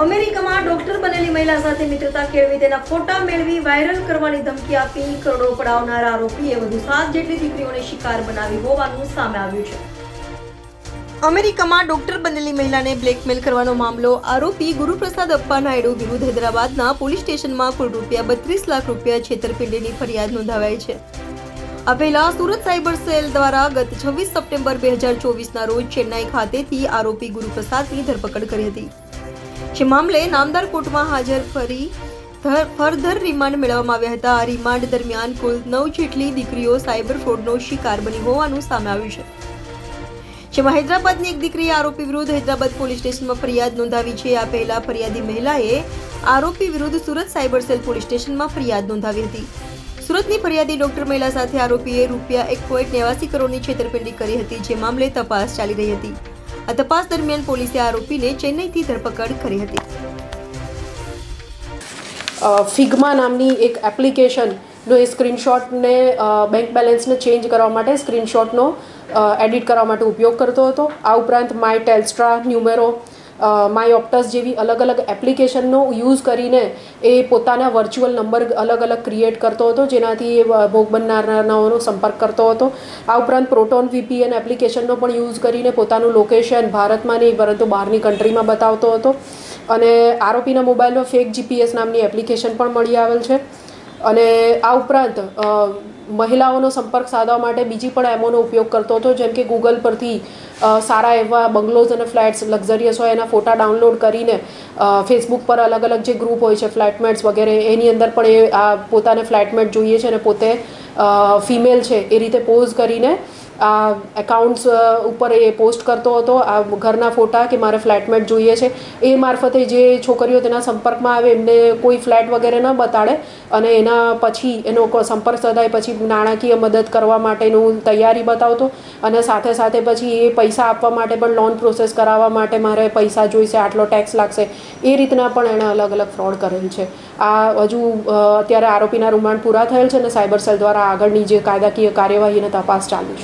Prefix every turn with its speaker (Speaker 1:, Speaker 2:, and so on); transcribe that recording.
Speaker 1: અમેરિકામાં ડોક્ટર બનેલી મહિલા સાથે મિત્રતા કેળવી તેના ફોટા મેળવી વાયરલ કરવાની ધમકી આપી કરોડો પડાવનાર આરોપીએ વધુ 7 જેટલી દીકરીઓને શિકાર બનાવી હોવાનું સામે આવ્યું છે. અમેરિકામાં ડોક્ટર બનેલી મહિલાને બ્લેકમેલ કરવાનો મામલો આરોપી ગુરુપ્રસાદ અપ્પા નાયડુ વિરુદ્ધ હૈદરાબાદના પોલીસ સ્ટેશનમાં કુલ ₹32 લાખ છેતરપિંડીની ફરિયાદ નોંધાવાઈ છે. આ પહેલા સુરત સાયબર સેલ દ્વારા ગત 26 સપ્ટેમ્બર 2024ના રોજ ચેન્નાઈ ખાતેથી આરોપી ગુરુપ્રસાદની ધરપકડ કરી હતી. જે મામલે નામદાર કોર્ટમાં હાજર ફર્ધર રિમાન્ડ મેળવવામાં આવ્યા હતા. આ રિમાન્ડ દરમિયાન કુલ 9 જેટલી દીકરીઓ સાયબર ફ્રોડનો શિકાર બની હોવાનું સામે આવ્યું છે. જેમાં હૈદરાબાદની એક દીકરીએ આરોપી વિરુદ્ધ હૈદરાબાદ પોલીસ સ્ટેશનમાં ફરિયાદ નોંધાવી છે. આ પહેલા ફરિયાદી મહિલાએ આરોપી વિરુદ્ધ સુરત સાયબર સેલ પોલીસ સ્ટેશનમાં ફરિયાદ નોંધાવી હતી. સુરતની ફરિયાદી ડોક્ટર મહિલા સાથે આરોપીએ ₹1.89 કરોડની છેતરપિંડી કરી હતી. જે મામલે તપાસ ચાલી રહી હતી. આ તપાસ દરમિયાન પોલીસે આરોપીને ચેન્નઈથી ધરપકડ કરી હતી.
Speaker 2: ફિગ્મા નામની એક એપ્લિકેશનનો એ સ્ક્રીનશોટને બેંક બેલેન્સને ચેન્જ કરવા માટે સ્ક્રીનશોટનો એડિટ કરવા માટે ઉપયોગ કરતો હતો. આ ઉપરાંત માય ટેલ્સ્ટ્રા, ન્યુમેરો, માય ઓપ્ટસ જેવી અલગ અલગ એપ્લિકેશનનો યુઝ કરીને એ પોતાના વર્ચ્યુઅલ નંબર અલગ અલગ ક્રિએટ કરતો હતો, જેનાથી એ ભોગ બનનારાનો સંપર્ક કરતો હતો. આ ઉપરાંત પ્રોટોન VPN એપ્લિકેશનનો પણ યુઝ કરીને પોતાનું લોકેશન ભારતમાં નહીં પરંતુ બહારની કન્ટ્રીમાં બતાવતો હતો. અને આરોપીના મોબાઈલમાં ફેક GPS નામની એપ્લિકેશન પણ મળી આવેલ છે. અને આ ઉપરાંત મહિલાઓનો સંપર્ક સાધવા માટે બીજી પણ એમોનો ઉપયોગ કરતો હતો, જેમ કે ગૂગલ પરથી સારા એવા બંગલોઝ અને ફ્લેટ્સ લક્ઝરિયસ હોય એના ફોટા ડાઉનલોડ કરીને ફેસબુક પર અલગ અલગ જે ગ્રુપ હોય છે ફ્લેટમેટ્સ વગેરે એની અંદર પણ એ આ પોતાને ફ્લેટમેટ જોઈએ છે અને પોતે ફિમેલ છે એ રીતે પોઝ કરીને આ એકાઉન્ટ્સ ઉપર એ પોસ્ટ કરતો હતો આ ઘરના ફોટા કે મારે ફ્લેટમેટ જોઈએ છે. એ મારફતે જે છોકરીઓ તેના સંપર્કમાં આવે એમને કોઈ ફ્લેટ વગેરે ન બતાડે અને એના પછી એનો સંપર્ક સધાય પછી નાણાકીય મદદ કરવા માટેનું તૈયારી બતાવતો અને સાથે સાથે પછી એ પૈસા આપવા માટે પણ લોન પ્રોસેસ કરાવવા માટે મારે પૈસા જોઈશે, આટલો ટેક્સ લાગશે, એ રીતના પણ એણે અલગ અલગ ફ્રોડ કરેલ છે. આ હજુ અત્યારે આરોપીના રિમાન્ડ પૂરા થયેલ છે અને સાયબર સેલ દ્વારા આગળની જે કાયદાકીય કાર્યવાહી અને તપાસ ચાલુ છે.